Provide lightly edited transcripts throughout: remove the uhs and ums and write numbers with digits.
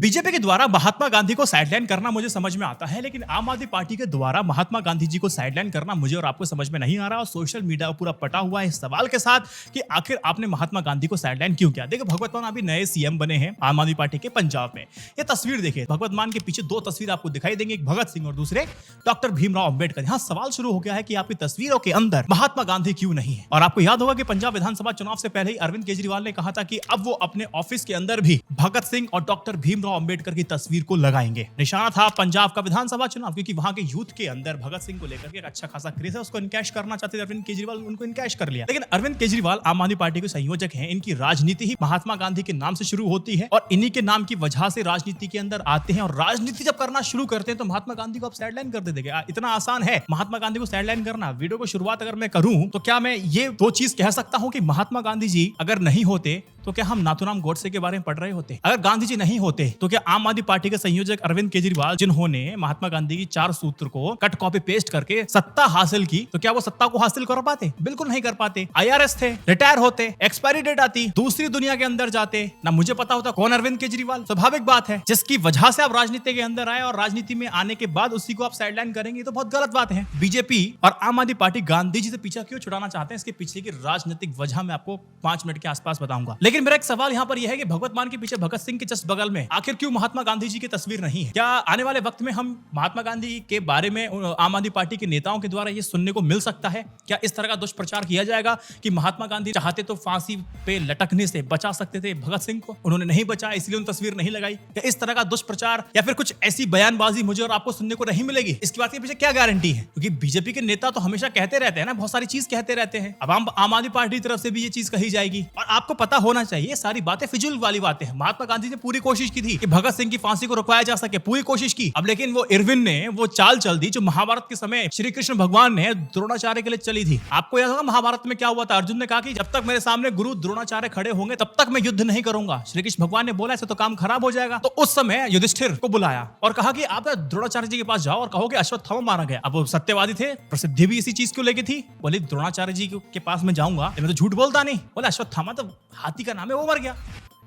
BJP के द्वारा महात्मा गांधी को साइडलाइन करना मुझे समझ में आता है, लेकिन आम आदमी पार्टी के द्वारा महात्मा गांधी जी को साइडलाइन करना मुझे और आपको समझ में नहीं आ रहा। और सोशल मीडिया पूरा पटा हुआ है इस सवाल के साथ कि आखिर आपने महात्मा गांधी को साइडलाइन क्यों किया। देखिए, भगवत मान अभी नए सीएम बने हैं आम आदमी पार्टी के पंजाब में। ये तस्वीर देखिए, भगवत मान के पीछे दो तस्वीर आपको दिखाई देंगे, एक भगत सिंह और दूसरे डॉक्टर भीमराव अंबेडकर। यहाँ सवाल शुरू हो गया है कि आपकी तस्वीरों के अंदर महात्मा गांधी क्यों नहीं है। और आपको याद होगा कि पंजाब विधानसभा चुनाव से पहले ही अरविंद केजरीवाल ने कहा था कि अब वो अपने ऑफिस के अंदर भी भगत सिंह और डॉक्टर भीमराव अंबेडकर की तस्वीर को लगाएंगे। निशाना था पंजाब का विधानसभा चुनाव, क्योंकि वहां के यूथ के अंदर भगत सिंह को लेकर के एक अच्छा खासा क्रेज है, उसको इनकैश करना चाहते थे अरविंद केजरीवाल, उनको इनकैश कर लिया। लेकिन अरविंद केजरीवाल आम आदमी पार्टी के संयोजक हैं, इनकी राजनीति ही महात्मा गांधी के नाम से शुरू होती है और इन्हीं के नाम की वजह से राजनीति के अंदर आते हैं। और राजनीति जब करना शुरू करते हैं तो महात्मा गांधी को आप साइडलाइन कर देंगे। इतना आसान है महात्मा गांधी को साइडलाइन करना। वीडियो को शुरुआत अगर मैं करूं तो क्या मैं ये दो चीज कह सकता हूं कि महात्मा गांधी जी अगर नहीं होते तो क्या हम नाथूराम गोडसे के बारे में पढ़ रहे होते? अगर गांधी जी नहीं होते तो क्या आम आदमी पार्टी के संयोजक अरविंद केजरीवाल, जिन्होंने महात्मा गांधी की 4 सूत्र को कट कॉपी पेस्ट करके सत्ता हासिल की, तो क्या वो सत्ता को हासिल कर पाते? बिल्कुल नहीं कर पाते। IRS थे, रिटायर होते, एक्सपायरी डेट आती, दूसरी दुनिया के अंदर जाते, ना मुझे पता होता कौन अरविंद केजरीवाल। स्वाभाविक बात है, जिसकी वजह से आप राजनीति के अंदर आए और राजनीति में आने के बाद उसी को आप साइडलाइन करेंगे तो बहुत गलत बात है। बीजेपी और आम आदमी पार्टी गांधी जी से पीछा क्यों छुड़ाना चाहते हैं, इसके पीछे की राजनीतिक वजह मैं आपको 5 मिनट के आसपास बताऊंगा। लेकिन मेरा एक सवाल यहाँ पर यह है कि भगवत मान के पीछे भगत सिंह के जस्ट बगल में आखिर क्यों महात्मा गांधी जी की तस्वीर नहीं है? क्या आने वाले वक्त में हम महात्मा गांधी के बारे में आम आदमी पार्टी के नेताओं के द्वारा ये सुनने को मिल सकता है? क्या इस तरह का दुष्प्रचार किया जाएगा कि महात्मा गांधी चाहते तो फांसी पे लटकने से बचा सकते थे भगत सिंह को, उन्होंने नहीं बचाया इसलिए उन तस्वीर नहीं लगाई? क्या इस तरह का दुष्प्रचार या फिर कुछ ऐसी बयानबाजी मुझे और आपको सुनने को नहीं मिलेगी? इसकी बात के पीछे क्या गारंटी है? क्योंकि बीजेपी के नेता तो हमेशा कहते रहते हैं ना, बहुत सारी चीज कहते रहते हैं। अब आम आदमी पार्टी की तरफ से भी ये चीज कही जाएगी और आपको पता होना चाहिए सारी बातें फिजूल वाली बातें हैं। महात्मा गांधी ने पूरी कोशिश की थी कि भगत सिंह की फांसी को रुकवाया जा सके, पूरी कोशिश की। अब लेकिन वो इरविन ने वो चाल चल दी जो महाभारत के समय श्री कृष्ण भगवान ने द्रोणाचार्य के लिए चली थी। आपको याद होगा महाभारत में क्या हुआ था? अर्जुन ने कहा कि जब तक मेरे सामने गुरु द्रोणाचार्य खड़े होंगे तब तक मैं युद्ध नहीं करूंगा। श्री कृष्ण भगवान ने बोला ऐसे तो काम खराब हो जाएगा। तो उस समय युधिष्ठिर को बुलाया और कहा कि आप द्रोणाचार्य जी के पास जाओ और कहो कि अश्वत्थामा मारा गया। अब वो सत्यवादी थे, प्रसिद्धि भी इसी चीज को लेके थी। बोले द्रोणाचार्य जी के पास में जाऊंगा, मैं तो झूठ बोलता नहीं। बोले अश्वत्थामा तो हाथी का नाम है, वो मर गया,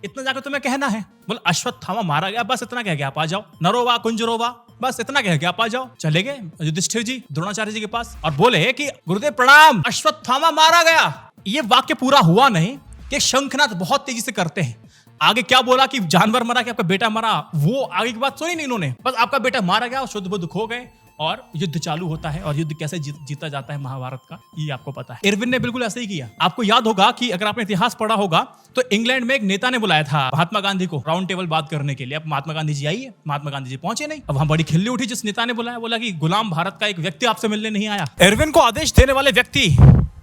इतना जाकर तुम्हें कहना है। बोले अश्वत्थामा मारा गया, बस इतना कह के आप आ जाओ। नरोवा कुंजरोवा, बस इतना कह के आप आ जाओ। चले गए युधिष्ठिर जी द्रोणाचार्य जी के पास और बोले कि गुरुदेव प्रणाम, अश्वत्थामा मारा गया। ये वाक्य पूरा हुआ नहीं कि शंखनाद बहुत तेजी से करते हैं। आगे क्या बोला कि जानवर मरा, कि आपका बेटा मरा, वो आगे की बात सुनी नहीं इन्होंने। बस आपका बेटा मारा गया और शुद्ध बुद्ध खो गए और युद्ध चालू होता है। और युद्ध कैसे जीता जाता है महाभारत का, ये आपको पता है। इरविन ने बिल्कुल ऐसे ही किया। आपको याद होगा कि अगर आपने इतिहास पढ़ा होगा तो इंग्लैंड में एक नेता ने बुलाया था महात्मा गांधी को राउंड टेबल बात करने के लिए। अब महात्मा गांधी जी आइए, महात्मा गांधी जी पहुंचे नहीं। अब वहां बड़ी खिल्ली उठी जिस नेता ने बुलाया, बोला कि गुलाम भारत का एक व्यक्ति आपसे मिलने नहीं आया। इरविन को आदेश देने वाले व्यक्ति,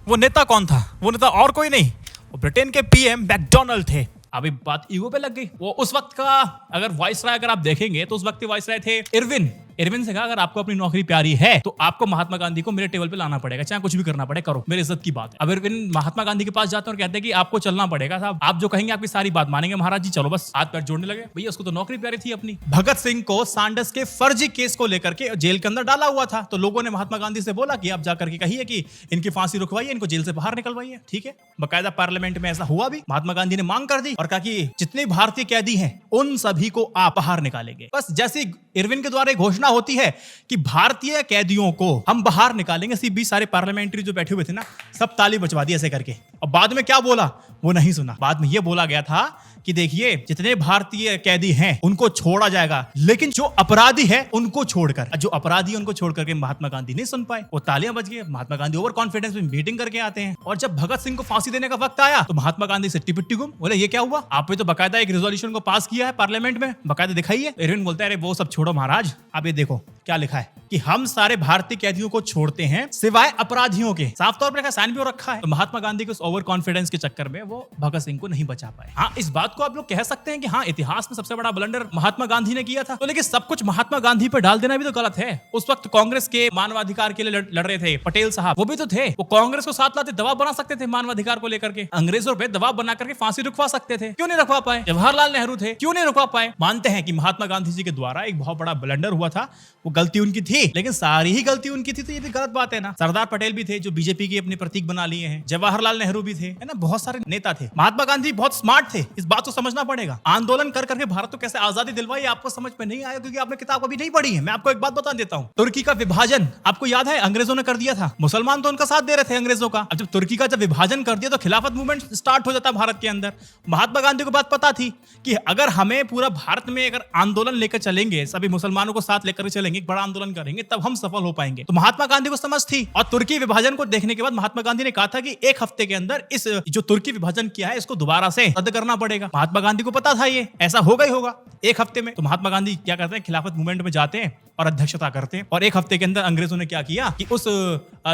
वो नेता कौन था? वो नेता और कोई नहीं, वो ब्रिटेन के PM मैकडोनाल्ड थे। अभी बात ईगो पे लग गई। वो उस वक्त का अगर वाइसराय अगर आप देखेंगे तो उस वक्त के वाइसराय थे इरविन। इरविन से कहा अगर आपको अपनी नौकरी प्यारी है तो आपको महात्मा गांधी को मेरे टेबल पे लाना पड़ेगा, चाहे कुछ भी करना पड़े, करो, मेरी इज्जत की बात है। अब इरविन महात्मा गांधी के पास जाते हैं और कहते हैं कि आपको चलना पड़ेगा साहब, आप जो कहेंगे आपकी सारी बात मानेंगे महाराज जी, चलो। बस हाथ पैर जोड़ने लगे। भैया उसको तो नौकरी प्यारी थी अपनी। भगत सिंह को सांडस के फर्जी केस को लेकर के जेल के अंदर डाला हुआ था, तो लोगों ने महात्मा गांधी से बोला कि आप जाकर के कहिए कि इनकी फांसी रुकवाइए, इनको जेल से बाहर निकलवाइए। ठीक है, बाकायदा पार्लियामेंट में ऐसा हुआ भी। महात्मा गांधी ने मांग कर दी और कहा कि जितने भारतीय कैदी हैं उन सभी को आप बाहर निकालेंगे। बस जैसे इरविन के द्वारा घोषणा होती है कि भारतीय कैदियों को हम बाहर निकालेंगे, इसी बीच सारे पार्लियामेंट्री जो बैठे हुए थे ना, सब ताली बजवा दी ऐसे करके। और बाद में क्या बोला वो नहीं सुना। बाद में ये बोला गया था कि देखिए जितने भारतीय कैदी हैं उनको छोड़ा जाएगा, लेकिन जो अपराधी है उनको छोड़कर, जो अपराधी उनको छोड़ करके महात्मा गांधी नहीं सुन पाए, वो तालियां बज गई। महात्मा गांधी ओवर कॉन्फिडेंस में मीटिंग करके आते हैं और जब भगत सिंह को फांसी देने का वक्त आया तो महात्मा गांधी से टिपिट्टी गुम। बोले ये क्या हुआ, आपने तो बकायदा एक रिजोल्यूशन को पास किया है पार्लियामेंट में, बकायदा दिखाइए। इरविन बोलता है अरे वो सब छोड़ो महाराज, आप ये देखो क्या लिखा है कि हम सारे भारतीय कैदियों को छोड़ते हैं सिवाय अपराधियों के। साफ तौर पर साइन भी हो रखा है। तो महात्मा गांधी के उस ओवर कॉन्फिडेंस के चक्कर में वो भगत सिंह को नहीं बचा पाए। हाँ, इस बात को आप लोग कह सकते हैं कि हाँ इतिहास में सबसे बड़ा ब्लंडर महात्मा गांधी ने किया था, तो लेकिन सब कुछ महात्मा गांधी पर डाल देना भी तो गलत है। उस वक्त कांग्रेस के मानवाधिकार के लिए लड़ रहे थे पटेल साहब, वो भी तो थे। वो कांग्रेस को साथ लाते दबाव बना सकते थे मानवाधिकार को लेकर के, अंग्रेजों पे दबाव बना करके फांसी रुकवा सकते थे, क्यों नहीं रुकवा पाए? जवाहरलाल नेहरू थे, क्यों नहीं रुकवा पाए? मानते हैं कि महात्मा गांधी जी के द्वारा एक बहुत बड़ा ब्लंडर हुआ था, वो गलती उनकी थी, लेकिन सारी ही गलती उनकी थी, तो ये भी गलत बात है ना। सरदार पटेल भी थे जो बीजेपी की अपनी प्रतीक बना लिए हैं, जवाहरलाल नेहरू नेहरू भी थे, है ना, बहुत सारे नेता थे। महात्मा गांधी बहुत स्मार्ट थे, इस बात को समझना पड़ेगा। आंदोलन कर करके भारत को कैसे आजादी दिलवाई आपको समझ में नहीं आया, क्योंकि आपने किताब अभी नहीं पढ़ी है। मैं आपको एक बात बता देता हूं, तुर्की का विभाजन आपको याद है, अंग्रेजों ने कर दिया था। मुसलमान तो उनका साथ दे रहे थे अंग्रेजों का। अब जब तुर्की का जब विभाजन कर दिया तो खिलाफत मूवमेंट स्टार्ट हो जाता भारत के अंदर। महात्मा गांधी को बात पता थी कि अगर हमें पूरा भारत में अगर आंदोलन लेकर चलेंगे, सभी मुसलमानों को साथ लेकर चलेंगे, एक बड़ा आंदोलन करेंगे, तब हम सफल हो पाएंगे। तो महात्मा गांधी को समझ थी, और तुर्की विभाजन को देखने के बाद महात्मा गांधी ने कहा था कि एक हफ्ते के अंदर इस जो तुर्की विभाजन किया है इसको दोबारा से रद्द करना पड़ेगा। महात्मा गांधी को पता था ये ऐसा होगा ही होगा एक हफ्ते में। तो महात्मा गांधी क्या करते हैं, खिलाफत मूवमेंट में जाते हैं और अध्यक्षता करते हैं, और एक हफ्ते के अंदर अंग्रेजों ने क्या किया कि उस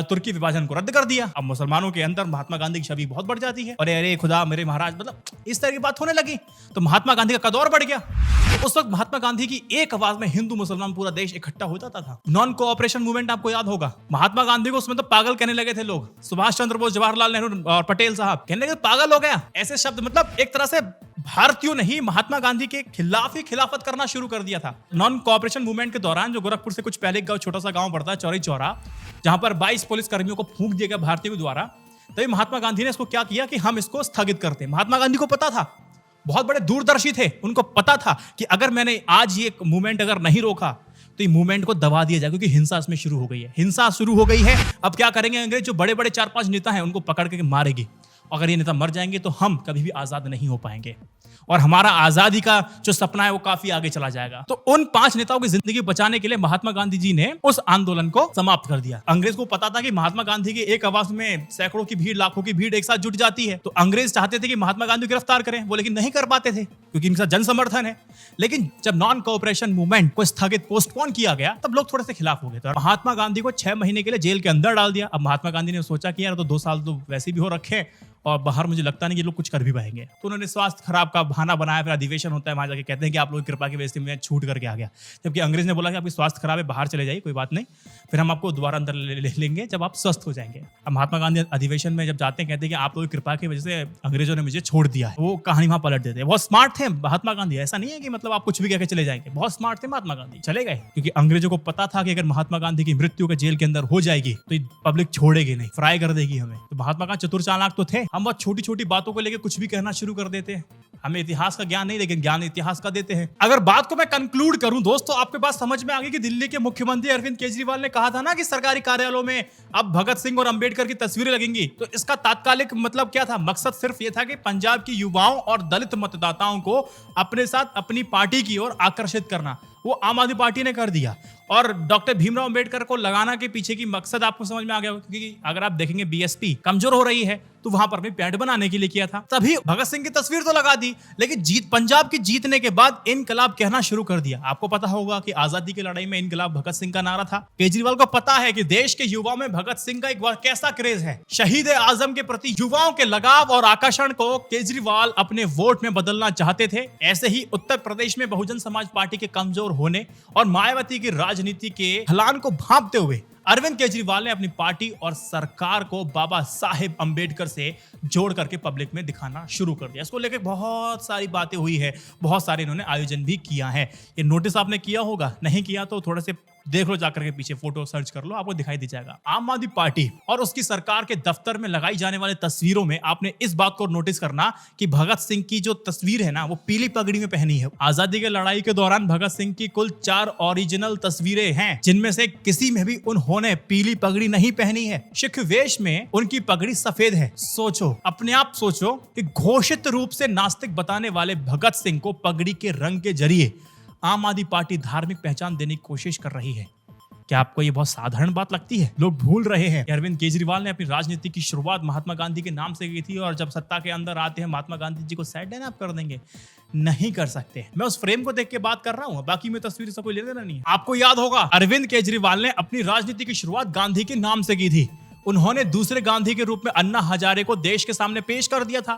तुर्की विभाजन को रद्द कर दिया। अब मुसलमानों के अंदर महात्मा गांधी की छवि बहुत बढ़ जाती है, और अरे खुदा मेरे महाराज, मतलब इस तरह की बात होने लगी। तो महात्मा गांधी का कद और बढ़ गया। तो उस वक्त महात्मा गांधी की एक आवाज में हिंदू मुसलमान पूरा देश इकट्ठा हो जाता था। नॉन कोऑपरेशन मूवमेंट आपको याद होगा, महात्मा गांधी को उसमें तो पागल कहने लगे थे लोग। सुभाष चंद्र बोस, जवाहरलाल नेहरू और पटेल साहब कहने लगे पागल हो गया, ऐसे शब्द, मतलब एक तरह से भारतीयों ने ही महात्मा गांधी के खिलाफ ही खिलाफत करना शुरू कर दिया था। नॉन कोऑपरेशन मूवमेंट के दौरान जो गोरखपुर से कुछ पहले एक छोटा सा गांव पड़ता है चौरी चौरा, जहां पर 22 पुलिस कर्मियों को फूंक दिया गया भारतीयों द्वारा, तभी महात्मा गांधी ने इसको क्या किया कि हम इसको स्थगित करते हैं। महात्मा गांधी को पता था, बहुत बड़े दूरदर्शी थे, उनको पता था कि अगर मैंने आज ये मूवमेंट अगर नहीं रोका तो ये मूवमेंट को दबा दिया जाए, क्योंकि हिंसा इसमें शुरू हो गई है। हिंसा शुरू हो गई है, अब क्या करेंगे अंग्रेज, जो बड़े बड़े 4-5 नेता हैं उनको पकड़ के मारेगी। अगर ये नेता मर जाएंगे तो हम कभी भी आजाद नहीं हो पाएंगे, और हमारा आजादी का जो सपना है वो काफी आगे चला जाएगा। तो उन 5 नेताओं की जिंदगी बचाने के लिए महात्मा गांधी जी ने उस आंदोलन को समाप्त कर दिया। अंग्रेज को पता था कि महात्मा गांधी की एक आवाज में सैकड़ों की भीड़, लाखों की भीड़ एक साथ जुट जाती है। तो अंग्रेज चाहते थे कि महात्मा गांधी को गिरफ्तार करें, वो लेकिन नहीं कर पाते थे क्योंकि इनका जन समर्थन है। लेकिन जब नॉन कोऑपरेशन मूवमेंट को स्थगित, पोस्टपोन किया गया, तब लोग थोड़े से खिलाफ हो गए थे। महात्मा गांधी को 6 महीने के लिए जेल के अंदर डाल दिया। अब महात्मा गांधी ने सोचा कि यार तो 2 साल तो वैसे भी हो रखे, और बाहर मुझे लगता नहीं कि लोग कुछ कर भी पाएंगे। तो उन्होंने स्वास्थ्य खराब का बहाना बनाया, फिर अधिवेशन होता है, वहां जाके कहते हैं कि आप लोगों की कृपा की वजह से मैं छूट करके आ गया। जबकि अंग्रेज ने बोला कि आपकी स्वास्थ्य खराब है, बाहर चले जाइए, कोई बात नहीं, फिर हम आपको दोबारा अंदर ले लेंगे जब आप स्वस्थ हो जाएंगे। अब महात्मा गांधी अधिवेशन में जब जाते हैं, कहते हैं कि आप लोगों की कृपा की वजह से अंग्रेजों ने मुझे छोड़ दिया है। वो कहानी वहां पलट देते हैं। बहुत स्मार्ट थे महात्मा गांधी, ऐसा नहीं है कि मतलब आप कुछ भी कहकर चले जाएंगे। बहुत स्मार्ट थे महात्मा गांधी, चले गए, क्योंकि अंग्रेजों को पता था कि अगर महात्मा गांधी की मृत्यु के जेल के अंदर हो जाएगी तो पब्लिक छोड़ेगी नहीं, फ्राई कर देगी हमें। तो महात्मा गांधी चतुर चालाक तो थे। हम बहुत छोटी छोटी बातों को लेकर कुछ भी कहना शुरू कर देते हैं। हमें इतिहास का ज्ञान नहीं, लेकिन ज्ञान इतिहास का देते हैं। अगर बात को मैं कंक्लूड करूं दोस्तों, आपके पास समझ में आ गई कि दिल्ली के मुख्यमंत्री अरविंद केजरीवाल ने कहा था ना कि सरकारी कार्यालयों में अब भगत सिंह और अंबेडकर की तस्वीरें लगेंगी। तो इसका तात्कालिक मतलब क्या था? मकसद सिर्फ यह था कि पंजाब की युवाओं और दलित मतदाताओं को अपने साथ अपनी पार्टी की ओर आकर्षित करना। वो आम आदमी पार्टी ने कर दिया, और डॉक्टर भीमराव अंबेडकर को लगाना के पीछे की मकसद आपको समझ में आ गया, क्योंकि अगर आप देखेंगे बीएसपी कमजोर हो रही है तो वहां पर भी पैड बनाने के लिए किया था। तभी भगत सिंह की तस्वीर तो लगा दी, लेकिन पंजाब की जीतने के बाद इनकलाब कहना शुरू कर दिया। आपको पता होगा कि आजादी की लड़ाई में इनकलाब भगत सिंह का नारा था। केजरीवाल को पता है कि देश के युवाओं में भगत सिंह का एक कैसा क्रेज है। शहीद आजम के प्रति युवाओं के लगाव और आकर्षण को केजरीवाल अपने वोट में बदलना चाहते थे। ऐसे ही उत्तर प्रदेश में बहुजन समाज पार्टी के कमजोर होने और मायावती की राजनीति के ढलान को भांपते हुए अरविंद केजरीवाल ने अपनी पार्टी और सरकार को बाबा साहेब अंबेडकर से जोड़ करके पब्लिक में दिखाना शुरू कर दिया। इसको लेकर बहुत सारी बातें हुई है, बहुत सारे इन्होंने आयोजन भी किया है। ये नोटिस आपने किया होगा, नहीं किया तो थोड़े से देख लो, जाकर के पीछे फोटो सर्च कर लो, आपको दिखाई दे जाएगा। आम आदमी पार्टी और उसकी सरकार के दफ्तर में लगाई जाने वाले तस्वीरों में आपने इस बात को नोटिस करना कि भगत सिंह की जो तस्वीर है ना, वो पीली पगड़ी में पहनी है। आजादी की लड़ाई के दौरान भगत सिंह की कुल 4 ओरिजिनल तस्वीरें हैं, जिनमें से किसी में भी उन्होंने पीली पगड़ी नहीं पहनी है। सिख वेश में उनकी पगड़ी सफेद है। सोचो, अपने आप सोचो कि घोषित रूप से नास्तिक बताने वाले भगत सिंह को पगड़ी के रंग के जरिए आम आदमी पार्टी धार्मिक पहचान देने की कोशिश कर रही है। क्या आपको ये बहुत साधारण बात लगती है? लोग भूल रहे हैं कि अरविंद केजरीवाल ने अपनी राजनीति की शुरुआत महात्मा गांधी के नाम से की थी, और जब सत्ता के अंदर आते हैं महात्मा गांधी जी को साइड लाइन आप कर देंगे। नहीं कर सकते। मैं उस फ्रेम को देख के बात कर रहा हूं, बाकी में तस्वीर से कोई लेना देना नहीं है। आपको याद होगा अरविंद केजरीवाल ने अपनी राजनीति की शुरुआत गांधी के नाम से की थी। उन्होंने दूसरे गांधी के रूप में अन्ना हजारे को देश के सामने पेश कर दिया था।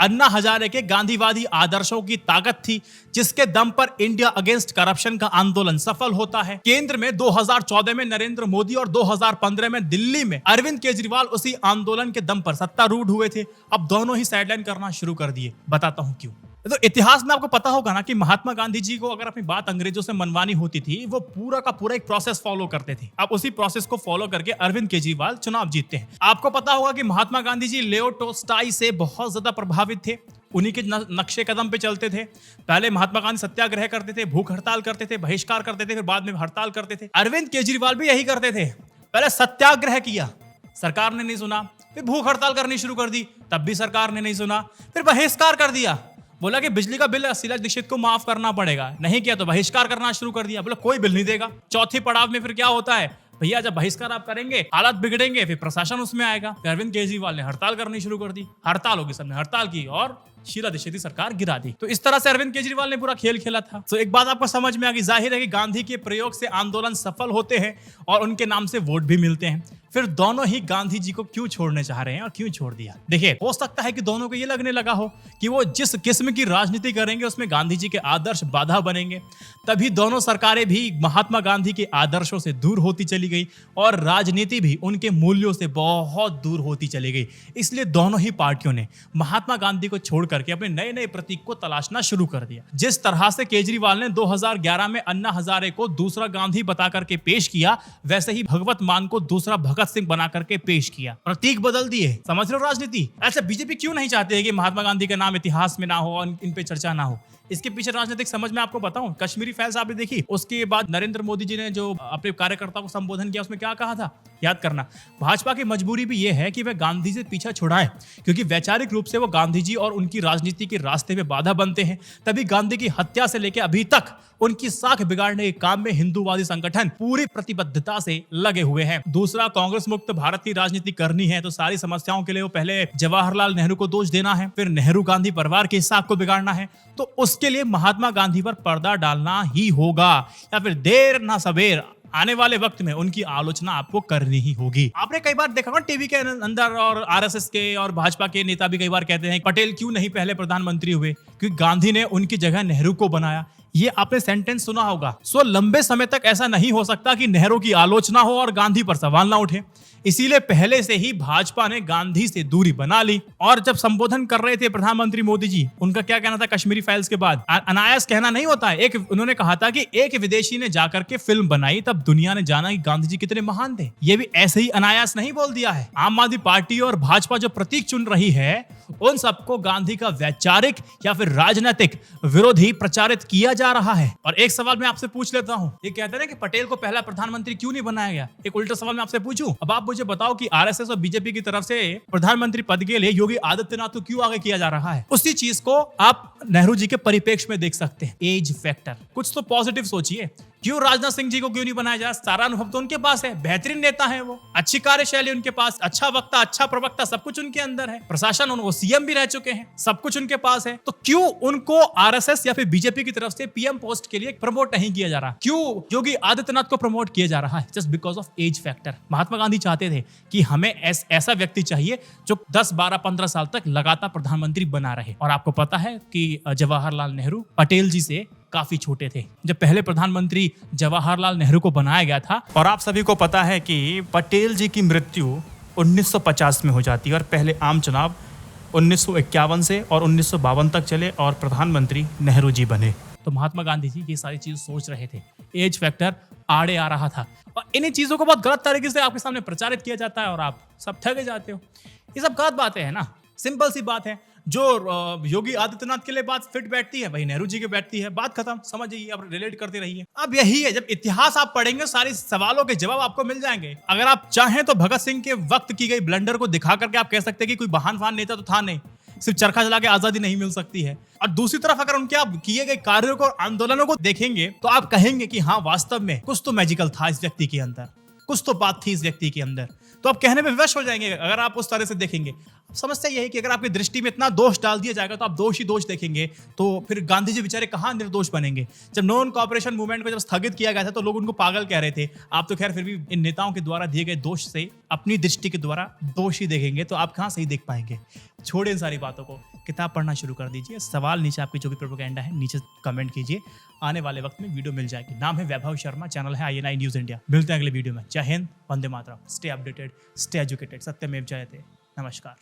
अन्ना हजारे के गांधीवादी आदर्शों की ताकत थी, जिसके दम पर इंडिया अगेंस्ट करप्शन का आंदोलन सफल होता है। केंद्र में 2014 में नरेंद्र मोदी और 2015 में दिल्ली में अरविंद केजरीवाल उसी आंदोलन के दम पर सत्तारूढ़ हुए थे। अब दोनों ही साइडलाइन करना शुरू कर दिए। बताता हूं क्यों। तो इतिहास में आपको पता होगा ना कि महात्मा गांधी जी को अगर अपनी बात अंग्रेजों से मनवानी होती थी, वो पूरा का पूरा एक प्रोसेस फॉलो करते थे। अब उसी प्रोसेस को फॉलो करके अरविंद केजरीवाल चुनाव जीतते हैं। आपको पता होगा कि महात्मा गांधी जी लेओ टोल्स्टॉय से बहुत ज्यादा प्रभावित थे, उन्हीं के नक्शे कदम पे चलते थे। पहले महात्मा गांधी सत्याग्रह करते थे, भूख हड़ताल करते थे, बहिष्कार करते थे, फिर बाद में हड़ताल करते थे। अरविंद केजरीवाल भी यही करते थे। पहले सत्याग्रह किया, सरकार ने नहीं सुना, फिर भूख हड़ताल करनी शुरू कर दी, तब भी सरकार ने नहीं सुना, फिर बहिष्कार कर दिया, बोला कि बिजली का बिल शीला दीक्षित को माफ करना पड़ेगा, नहीं किया तो बहिष्कार करना शुरू कर दिया, बोला कोई बिल नहीं देगा। चौथी पड़ाव में फिर क्या होता है, भैया जब बहिष्कार आप करेंगे हालात बिगड़ेंगे, फिर प्रशासन उसमें आएगा। अरविंद केजरीवाल ने हड़ताल करनी शुरू कर दी, हड़ताल होगी, सबने हड़ताल की और शीला दीक्षित की सरकार गिरा दी। तो इस तरह से अरविंद केजरीवाल ने पूरा खेल खेला था। तो एक बात आपको समझ में आ गई, जाहिर है कि गांधी के प्रयोग से आंदोलन सफल होते हैं और उनके नाम से वोट भी मिलते हैं। फिर दोनों ही गांधी जी को क्यों छोड़ने चाह रहे हैं और क्यों छोड़ दिया? देखिए, हो सकता है कि दोनों को ये लगने लगा हो कि वो जिस किस्म की राजनीति करेंगे उसमें गांधी जी के आदर्श बाधा बनेंगे, तभी दोनों सरकारें भी महात्मा गांधी के आदर्शों से दूर होती चली गई और राजनीति भी उनके मूल्यों से बहुत दूर होती चली गई। इसलिए दोनों ही पार्टियों ने महात्मा गांधी को छोड़ करके अपने नए नए प्रतीक को तलाशना शुरू कर दिया। जिस तरह से केजरीवाल ने 2011 में अन्ना हजारे को दूसरा गांधी बता करके पेश किया, वैसे ही भगवत मान को दूसरा भगत सिंह बना करके पेश किया, प्रतीक बदल दिए। समझ रहे हो राजनीति? ऐसे बीजेपी क्यों नहीं चाहते है कि महात्मा गांधी का नाम इतिहास में ना हो और इन पे चर्चा ना हो? इसके पीछे राजनीतिक समझ में आपको बताऊं, कश्मीरी फाइल्स आपने देखी, उसके बाद नरेंद्र मोदी जी ने जो अपने कार्यकर्ताओं को संबोधन किया उसमें क्या कहा था, याद करना। भाजपा की मजबूरी भी यह है कि वह गांधी से पीछा छुड़ाए, क्योंकि वैचारिक रूप से वो गांधी जी और उनकी राजनीति के रास्ते में बाधा बनते हैं। तभी गांधी की हत्या से लेकर अभी तक उनकी साख बिगाड़ने के काम में हिंदूवादी संगठन पूरी प्रतिबद्धता से लगे हुए हैं। दूसरा, कांग्रेस मुक्त भारत की राजनीति करनी है तो सारी समस्याओं के लिए वो पहले जवाहरलाल नेहरू को दोष देना है, फिर नेहरू गांधी परिवार के साख को बिगाड़ना है, तो उसके लिए महात्मा गांधी पर पर्दा डालना ही होगा, या फिर देर ना सबेर आने वाले वक्त में उनकी आलोचना आपको करनी ही होगी। आपने कई बार देखा ना टीवी के अंदर, और आरएसएस के और भाजपा के नेता भी कई बार कहते हैं पटेल क्यों नहीं पहले प्रधानमंत्री हुए, क्योंकि गांधी ने उनकी जगह नेहरू को बनाया। ये आपने सेंटेंस सुना होगा। सो लंबे समय तक ऐसा नहीं हो सकता कि नेहरू की आलोचना हो और गांधी पर सवाल ना उठे, इसीलिए पहले से ही भाजपा ने गांधी से दूरी बना ली। और जब संबोधन कर रहे थे प्रधानमंत्री मोदी जी, उनका क्या कहना था कश्मीरी फाइल्स के बाद? अनायास कहना नहीं होता है, उन्होंने कहा था कि एक विदेशी ने जाकर के फिल्म बनाई, तब दुनिया ने जाना कि गांधी जी कितने महान थे। ये भी ऐसे ही अनायास नहीं बोल दिया है। आम आदमी पार्टी और भाजपा जो प्रतीक चुन रही है, उन सबको गांधी का वैचारिक या फिर राजनीतिक विरोधी प्रचारित किया जा रहा है। और एक सवाल मैं आपसे पूछ लेता हूं, ये कहते हैं कि पटेल को पहला प्रधानमंत्री क्यों नहीं बनाया गया? एक उल्टा सवाल मैं आपसे पूछूं, अब आप मुझे बताओ कि आरएसएस और बीजेपी की तरफ से प्रधानमंत्री पद के लिए योगी आदित्यनाथ को क्यों आगे किया जा रहा है? उसी चीज को आप नेहरू जी के परिप्रेक्ष्य में देख सकते हैं, एज फैक्टर। कुछ तो पॉजिटिव सोचिए, क्यों राजनाथ सिंह जी को क्यों नहीं बनाया जाए? सारा अनुभव तो उनके पास है, बेहतरीन नेता है वो, अच्छी कार्यशैली उनके पास, अच्छा वक्ता, अच्छा प्रवक्ता, सब कुछ उनके अंदर है, प्रशासन, उनको सीएम भी रह चुके हैं, सब कुछ उनके पास है। तो क्यों उनको आरएसएस या फिर बीजेपी की तरफ से पीएम पोस्ट के लिए प्रमोट नहीं किया जा रहा? क्यों योगी आदित्यनाथ को प्रमोट किया जा रहा है? Just because of age factor. Mahatma Gandhi चाहते थे कि हमें ऐसा व्यक्ति चाहिए जो 10, 12, 15 साल तक लगातार प्रधानमंत्री बना रहे। और आपको पता है कि जवाहरलाल नेहरू पटेल जी से काफी छोटे थे जब पहले प्रधानमंत्री जवाहरलाल नेहरू को बनाया गया था। और आप सभी को पता है कि पटेल जी की मृत्यु 1950 में हो जाती है और पहले आम चुनाव 1951 से और 1952 तक चले और प्रधानमंत्री नेहरू जी बने। तो महात्मा गांधी जी ये सारी चीज सोच रहे थे, एज फैक्टर आड़े आ रहा था, और इन्हीं चीजों को बहुत गलत तरीके से आपके सामने प्रचारित किया जाता है और आप सब ठगे जाते हो। ये सब गलत बातें हैं ना, सिंपल सी बात है। जो योगी आदित्यनाथ के लिए बात फिट बैठती है वही नेहरू जी के बैठती है, बात खत्म। समझिए, अब रिलेट करते रहिए। अब यही है, जब इतिहास आप पढ़ेंगे सारे सवालों के जवाब आपको मिल जाएंगे। अगर आप चाहें तो भगत सिंह के वक्त की गई ब्लंडर को दिखा करके आप कह सकते हैं कि कोई महान नेता तो था नहीं, सिर्फ चरखा चला के आजादी नहीं मिल सकती है। और दूसरी तरफ अगर उनके आप किए गए कार्यों को, आंदोलनों को देखेंगे तो आप कहेंगे कि हाँ, वास्तव में कुछ तो मैजिकल था इस व्यक्ति के अंदर, कुछ तो बात थी इस व्यक्ति के अंदर। तो आप कहने में विवश हो जाएंगे अगर आप उस तरह से देखेंगे। समस्या यह है कि अगर आपकी दृष्टि में इतना दोष डाल दिया जाएगा तो आप दोष ही दोष देखेंगे, तो फिर गांधी जी बेचारे कहां निर्दोष बनेंगे? जब नॉन कॉपरेशन मूवमेंट को जब स्थगित किया गया था तो लोग उनको पागल कह रहे थे। आप तो खैर फिर भी इन नेताओं के द्वारा दिए गए दोष से अपनी दृष्टि के द्वारा दोष ही देखेंगे, तो आप कहां सही देख पाएंगे? छोड़िए इन सारी बातों को, किताब पढ़ना शुरू कर दीजिए। सवाल नीचे आपकी जो भी प्रोपेगेंडा है नीचे कमेंट कीजिए, आने वाले वक्त में वीडियो मिल जाएगी। नाम है वैभव शर्मा, चैनल है INI न्यूज इंडिया। मिलते हैं अगले वीडियो में। जय Hind, Vande Mataram. Stay updated, stay educated, सत्यमेव जयते। नमस्कार।